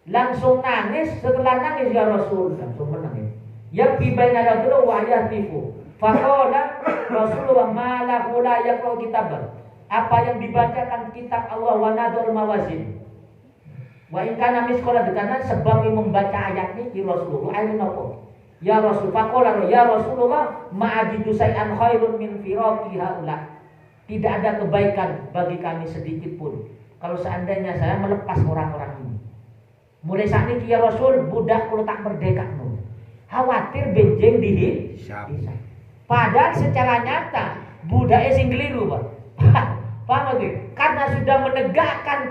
Langsung nangis, setelah nangis ya Rasul langsung menangis. Yang fi baina rajulin wa yahtifu. Faqala Rasulullah ma lahu la yaqra'u kitaban. Apa yang dibacakan kitab Allah wa nadul mawazin. Wa in kana misqala dzarratin sebab membaca ayat ini Rasulullah ayat napa? Ya Rasul faqala ya Rasulullah ma'ajidu say'an khairun min firaqi haula. Tidak ada kebaikan bagi kami sedikit pun kalau seandainya saya melepas orang-orang ini. Mulai saat ini ya Rasul budak kalau tak merdeka no. Khawatir benjeng dihisab. Padahal secara nyata budaknya sing keliru, Pak. Paham lagi? Karena sudah menegakkan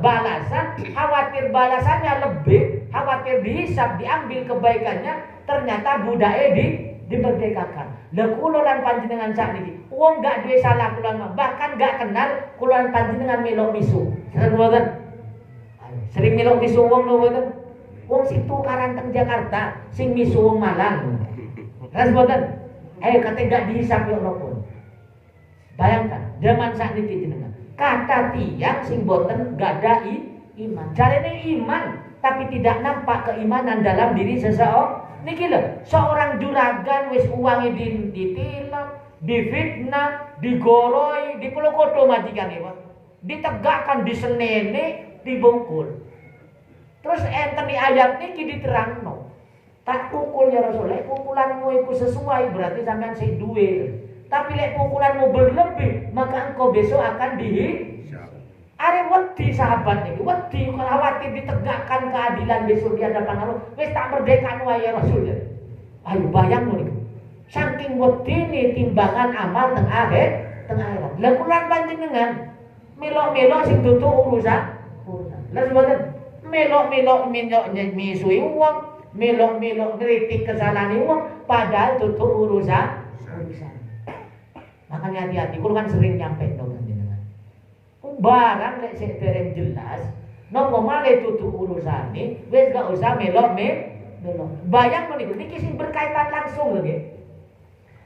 balasan, khawatir balasannya lebih, khawatir dihisab, diambil kebaikannya, ternyata budaknya dimerdekakan. Lah kula lan panjenengan sakniki, wong gak duwe salah kula, bahkan gak kenal kula lan panjenengan melok misu. Sering mboten? Sering melok misu wong lho mboten? Wong sing tukaran teng Jakarta, sing misu wong Malang. Ras mboten? Ayo kate gak dihisab yo napa. Bayangkan, zaman sakniki jenengan. Kata tiang sing boten gak ada iman. Jarene iman, tapi tidak nampak keimanan dalam diri seseorang. Niki lho, seorang juragan wis uangnya ditilap, difitnah, digoroi, dipelokoto majikane, Pak. Ditegakkan, disenene, dibungkul. Terus enten di ayat niki diterangno. Tak pukul ya Rasulullah, pukulanmu itu sesuai berarti sampean sing duwe. Tapi lek pukulanmu berlebih, maka engkau besok akan dihisab. Are wedi sahabat niki, wedi khawatir ditegakkan keadilan besok di hadapan Allah. Wis tak merdeka wae ya Rasul. Ayo bayang niku. Saking wedine timbangan amal teng akhirat. Lah kula panjenengan melok-melok sing dudu urusan. Lah sebenarnya melok-melok misui wong, melok-melok kritik kesalahan wong, padahal dudu urusan. Makanya hati-hati, kula kan sering nyampe to panjenengan. Barang lek sik dereng jelas, nopo malih dudu urusane, wis gak usah melok. Bayang niku niki sing berkaitan langsung lho nggih.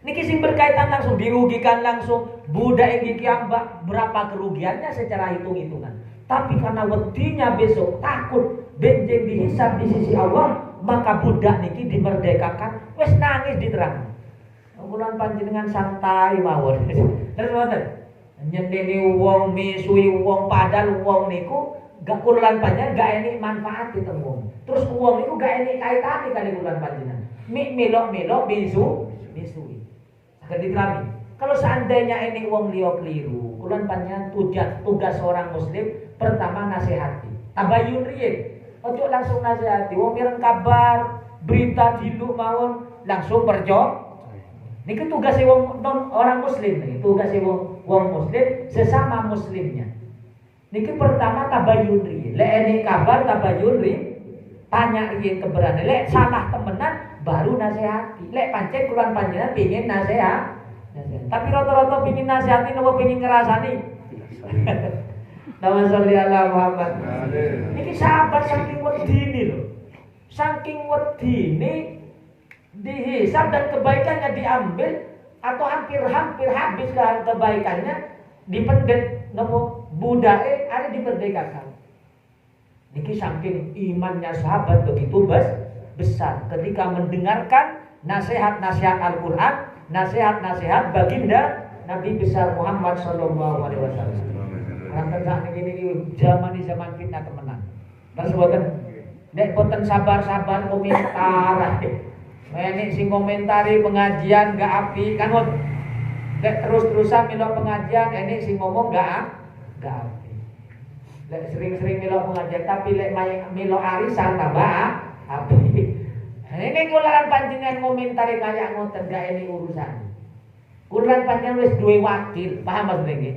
Niki sing berkaitan langsung, dirugikan langsung, budak iki kiambak berapa kerugiannya secara hitung-hitungan. Tapi karena wedinya besok takut benjing dihisab di sisi Allah, maka budak niki dimerdekakan, wis nangis diterang. Kulan panjenengan santai mawon. Terus wonten nyenteni wong misui wong padahal wong niku gak kulan panjenengan gak enik manfaat itu wong. Terus wong niku gak enik kaitane kali kulan panjenengan. Melok-melok misui. Akan diterami. Kalau seandainya ini wong liya keliru, kulan panjenengan tugas seorang muslim pertama nasihati. Tabayun riyen. Ojo langsung nasihati. Wong mireng kabar, berita diluk mawon langsung percaya. Niki tugasnya orang muslim nih, tugasnya wong muslim sesama muslimnya. Niki pertama tabayun riyen. Lek enek kabar tabayun riyen, tanya riyen keberanian. Lek salah temenan baru nasihati. Lek pancen kulan panjenengan pengin nasihat. Tapi rata-rata pengin nasihati napa pengin ngrasani? Nama sholli ala Muhammad. Niki sahabat saking wedine lho. Saking wedine dihisab dan kebaikannya diambil atau hampir habis kebaikannya dipendet nopo budake ada dimerdekakan. Niki saking imannya sahabat begitu besar ketika mendengarkan nasihat-nasihat Al-Qur'an, nasihat-nasihat baginda Nabi besar Muhammad sallallahu alaihi wasallam. Karena saat ini zaman fitnah temenan. Terus boten nek boten sabar-sabar komentar. Ini sing komentari pengajian gak api kan lek terus-terusan melok pengajian ini sing ngomong gak api. Lek sering-sering melok pengajian tapi lek melok arisan tambah api. Ini kularan panjenengan komentari kayak ngoten gak ini urusan. Kularan panjenengan wis duwe wakil, paham maksudnya nggih?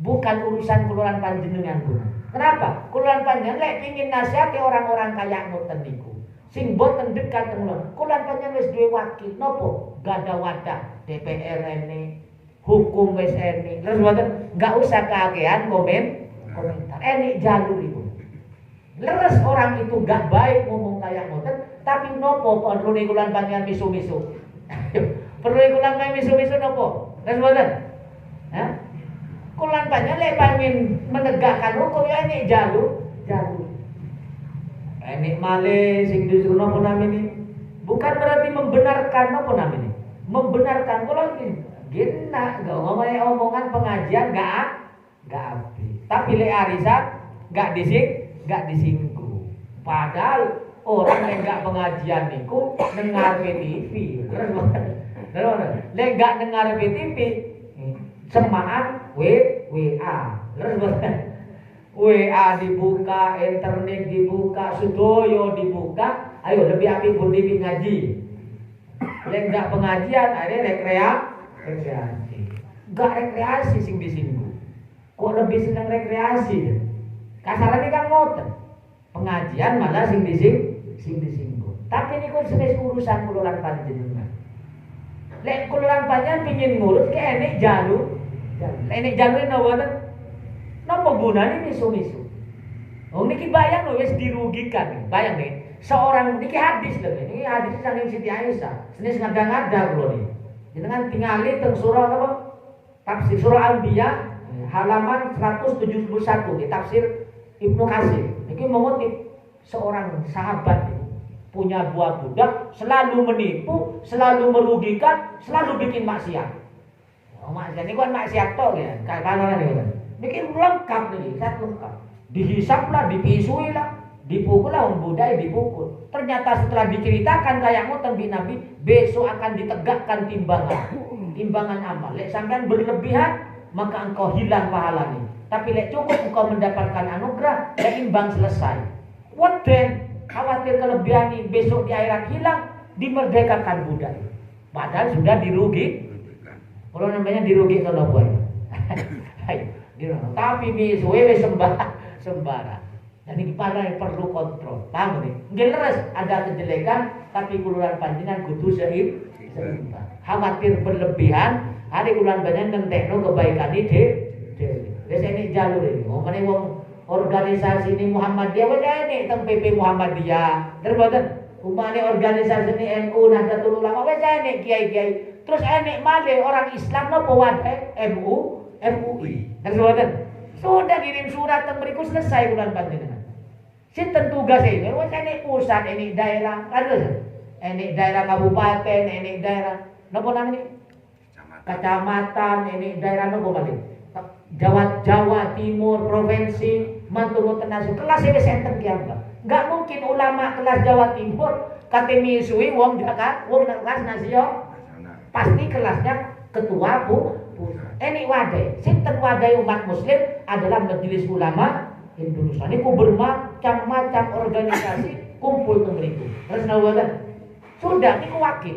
Bukan urusan kularan panjenengan pun. Kenapa? Kularan panjenengan lek pengin nasihati orang-orang kayak ngoten niku. Sing boten dekat dengan kulan panjenengan wis duwe wakil nopo gada wadah DPR ini hukum wis ini terus boten enggak usah kakean komentar ini jalur itu leres orang itu gak baik ngomong kayak ngoten tapi nopo perlu kulan panjenengan misu-misu perlu kulan panjenengan misu-misu nopo terus boten kulan panjenengan lek pengin menegakkan hukum ya ini jalur enik malih sing disuruh napa namine Bukan berarti membenarkan apa namanya? Membenarkan kalau gini nak ngomongnya omongan pengajian gak habis. Tapi le arisan gak disinggung. Padahal orang yang gak pengajian niku dengar PTV. Le gak dengar PTV semaan WA. WA dibuka, internet dibuka, sudoyo dibuka. Ayo lebih apik pun ngaji. Lek gak pengajian, akhirnya rekreasi. Gak rekreasi sing disinggung. Kok lebih senang rekreasi? Kasarannya kan ngoten. Pengajian malah sing disinggung. Tapi ini kok senes urusan kuluran panjenengan. Lek kuluran panjenengan pingin ngurus ke enek jalur. Enek jalur napa gunane misu-misu. Oh niki bayang lho wis dirugikan. Bayang nih. Seorang niki hadis lho, ini hadis saking Siti Aisyah. Senis ngada-ngada kula niki. Jenengan tingali teng surah apa? Tafsir surah Al-Anbiya halaman 171 di tafsir Ibnu Katsir. Niki mengutip seorang sahabat punya dua budak, selalu menipu, selalu merugikan, selalu bikin maksiat. Oh, maksiat ini kan maksiat toh ya. Kanan ini. Niki lengkap nih, satu lengkap. Dihisap lah, dipisui lah. Dipukul lah, budaya dipukul. Ternyata setelah diceritakan kayak ngoten bi Nabi, besok akan ditegakkan timbangan amal. Lek sampean berlebihan, maka engkau hilang pahalanya. Tapi lek cukup engkau mendapatkan anugerah, lek imbang selesai. Waden, khawatir kelebihan ini besok di akhirat hilang, dimerdekakan budak. Padahal sudah dirugi. Kalau namanya dirugi kalau buat. Tapi misuwe sembara. Jadi kita perlu kontrol. Paham nih? Nggih leres ada kejelekan tapi kuluran panjenengan kudu seimbang. Khawatir berlebihan, hari kuluran panjenengan ngentekno kebaikan dhewe. Wis enek jalur iki. Omane wong organisasi ini Muhammadiyah wis enek teng PP Muhammadiyah. Terboten umane organisasi ini NU Nahdlatul Ulama wis enek kiai-kiai. Terus enek malih orang Islam napa wadah MUI. Terboten. Sudah kirim surat teng mriku selesai kuluran panjenengan. Sinten tugas ini? Wes enek pusat, enek daerah, harus. Enek daerah kabupaten, enek daerah napa namanya? Kecamatan, enek daerah napa malih? Jawa Timur, provinsi, mantu nasional. Kelas wis enten ki apa? Enggak mungkin ulama kelas Jawa Timur kate misui wong Jakarta, wong kelas nasional. Pasti kelasnya ketua enek wadah. Sinten wadah umat muslim adalah Majelis Ulama Indonesia. Niku bermacam-macam organisasi kumpul teng mriku. Terus nawalan sudah niku wakil.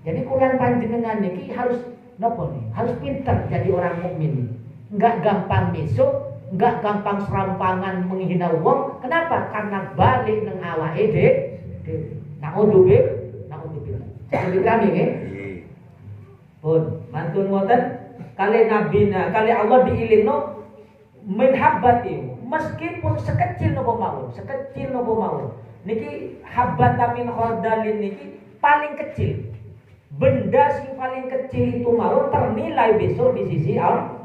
Jadi kuliah panjenengan niki harus napa nih? Harus pintar jadi orang mukmin. Enggak gampang besok, enggak gampang serampangan menghina wong. Kenapa? Karena balik nang awake dhewe. Naudzubillah. Jadi kami nggih. Pun mantun ngoten kali nabina, kali Allah diilingno min habbati. Meskipun sekecil nopo mawon. Niki habbata min khardalin niki paling kecil. Benda sing paling kecil itu mawon ternilai besok di sisi Allah.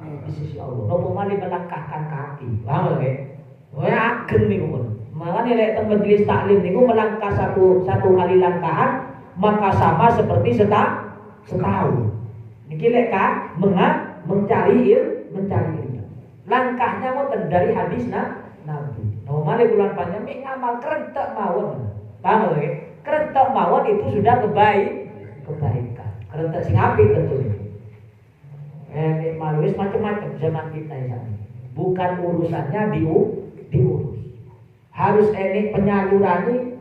Nopo malih melangkahkan kaki. Paham nggih? Wah agen niku. Makane lek teng majelis taklim niku melangkah satu kali langkahan maka sama seperti setahun. Niki lek mencari ilmu. Langkahnya ngoten dari hadis Nabi. Nomale bulan panjang mik ngamal kerentek mawon. Paham nggih? Kerentek mawon itu sudah kebaikan. Kerentek sing apik tentunya. Wis macam-macam zaman kita ini. Bukan urusannya diurus. Harus enek penyalurane.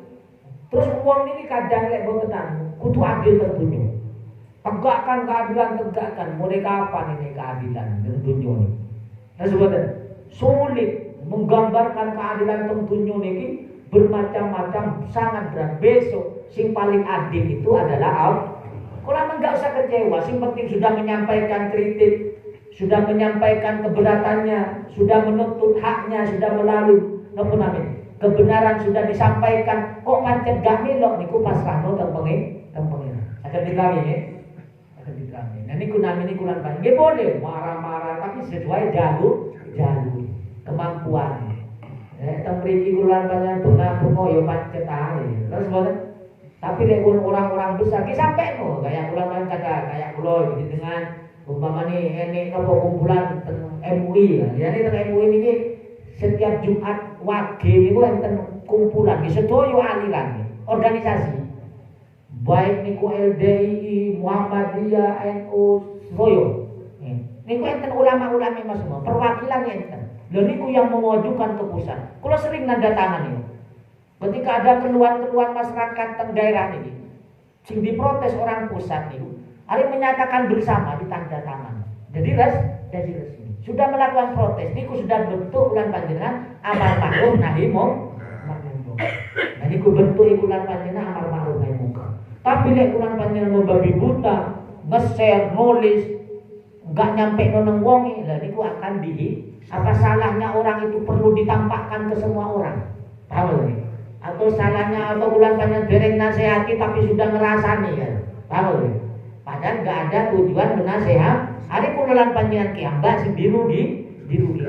Terus uang ini kadang lek boten kudu adil tentunya. Tegakkan keadilan, tegakkan. Mulai kapan ini keadilan dan dunia ini? Nah sebenarnya sulit menggambarkan keadilan teng dunia ini bermacam-macam, sangat berat. Besok sing paling adil itu adalah Allah. Kalau enggak usah kecewa, sing penting sudah menyampaikan kritik, sudah menyampaikan keberatannya, sudah menuntut haknya, sudah melalui napa namanya? Kebenaran sudah disampaikan. Kok pancet gak melok niku pasrahno teng pengen. Akan dikami ya. Nah niku namine kulan panjang. Nggih boleh marah-marah tapi sesuai jalur kemampuan. Teng mriki kulan panjang bunga-bunga ya pancet ae. Terus boten. Tapi lek orang-orang besar ki sampai no kayak ulama kata kayak kula gitu dengan umpama ini nopo kumpulan MUI kan. Ya ini teng MUI ini setiap Jumat wage niku enten kumpulan di sedoyo aliran organisasi. Baik niku LDI, Muhammadiyah, NU, sedoyo. Niku enten ulama-ulama mas semua, perwakilan enten. Lha niku yang mengajukan ke pusat. Kula sering nanda tangan niku. Ketika ada keluhan-keluhan masyarakat teng daerah ini, sing diprotes orang pusat niku, hari menyatakan bersama di tanda tangan. Jadi resmi. Sudah melakukan protes, niku sudah bentuk ulan panjenengan amar ma'ruf nahi munkar. Nah niku bentuk ulan panjenengan amar ma'ruf nahi munkar. Tapi lek ulan panjenengan membabi buta, nge-share, nulis, enggak nyampe nang wong, lah niku akan apa salahnya orang itu perlu ditampakkan ke semua orang. Paham lho? Atau salahnya atau bulan panjang dereng nasihati tapi sudah ngerasani kan. Paham lho? Padahal enggak ada tujuan menasehat. Hari kulan panjenengan kiambak sing dirugi.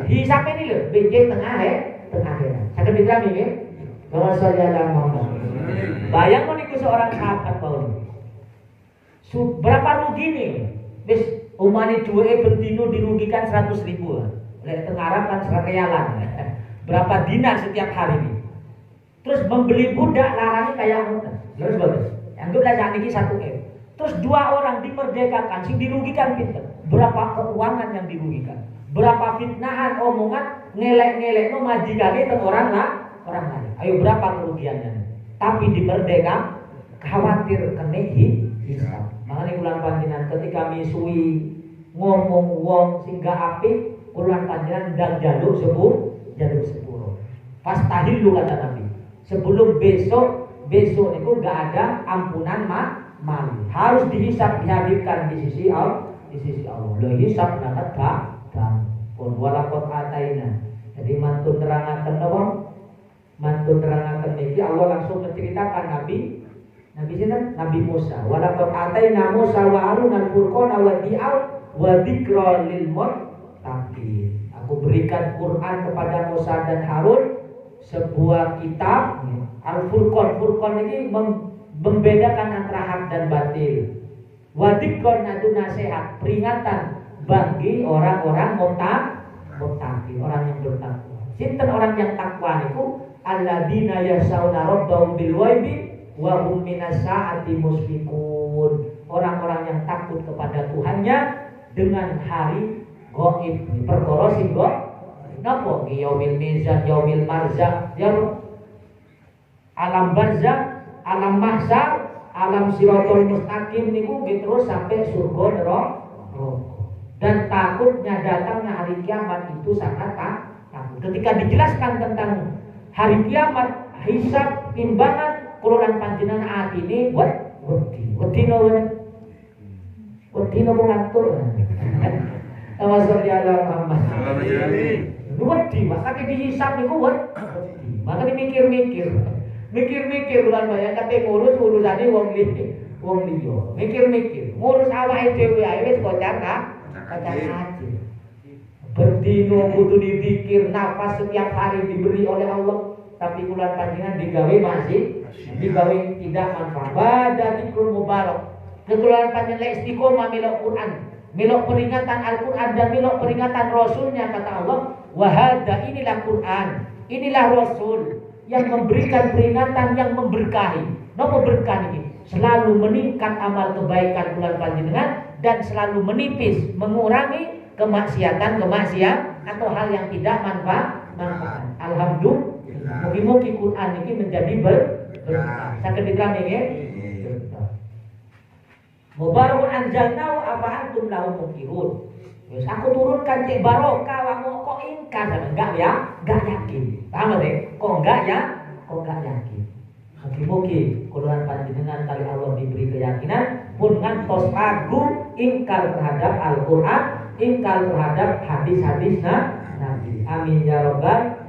Hisap ini lho, benjing tengah akhirat. Saged digrami nggih. Bahwa sallallahu Muhammad. Bayang niku seorang sahabat Paulus. Berapa rugi nih? Wis umane duwe bendino dirugikan 100.000. Lek teng Arab kan serealan. Berapa dinar setiap hari ini? Terus membeli budak larangnya kayak ngoten. Terus bagus. Anggaplah saat ini 1 M. Terus 2 orang dimerdekakan, sing dirugikan pinter. Berapa keuangan yang dirugikan? Berapa fitnahan, omongan, ngelek-ngelek no majikane teng orang lain. Ayo berapa kerugiannya? Tapi dimerdeka, khawatir kena hisab. Makanya ulang panjenengan ketika misui ngomong wong sing gak apik, ulang panjenengan ndang jaluk sepuro. Fastahillu kata Nabi. Sebelum besok itu gak ada ampunan malu. Harus dihisab, dihadirkan di sisi Allah. Lo hisab nangat pun walakot ataina. Jadi mantun terangaken napa? Mantun terangaken niki Allah langsung menceritakan Nabi Musa. Walakot ataina Musa wa Harun al-Furqana wa di'al wa dzikra lil muttaqin. Aku berikan Quran kepada Musa dan Harun, sebuah kitab Al-Furqan. Furqan ini membedakan antara hak dan batil. Wadikon itu nasihat, peringatan bagi orang-orang muttaqin, orang yang bertakwa. Sinten orang yang takwa niku alladzina yasawna rabbahum bil ghaibi wa hum minas saati musfiqun. Orang-orang yang takut kepada Tuhannya dengan hari gaib. Perkara sing napa yaumil mizan, yaumil marzak, alam barzak, alam mahsyar, alam siratal mustaqim niku terus sampai surga neraka. Dan takutnya datangnya hari kiamat itu sangat takut. Ketika dijelaskan tentang hari kiamat, hisab, timbangan, kulolan panjenengan atine wedi no ngatur. Tawasul ya Muhammad. Wedi, makanya dihisab niku wedi. Makanya mikir bulan bayang kate ngurus urusane wong liya. Mikir. Ngurus awake dhewe ae wis kocak aja. Berdino kudu dipikir, nafas setiap hari diberi oleh Allah, tapi bulan panjenengan digawe digawe tidak manfaat. Bada dzikrul mubarak. Kebulan panjenengan istiqomah melok Quran, melok peringatan Al-Quran dan melok peringatan Rasulnya, kata Allah. Wahada, inilah Quran, inilah Rasul yang memberikan peringatan yang memberkahi. Napa berkah ini? Selalu meningkat amal kebaikan bulan panjenengan dan selalu menipis, mengurangi kemaksiatan atau hal yang tidak manfaat. Alhamdulillah. Mugi-mugi Quran ini menjadi berkah. Saged diterangke nggih. Mubarakun anjalnahu apa antum lahu mukirun. Wis aku turunkan cek barokah wae kok ingkar enggak yakin. Paham deh? Kok enggak yakin. Mugi-mugi kuluan panjenengan kali Allah diberi keyakinan pun ngantos ragu ingkar terhadap Al-Qur'an, ingkar terhadap hadis-hadis Nabi. Amin ya rabbal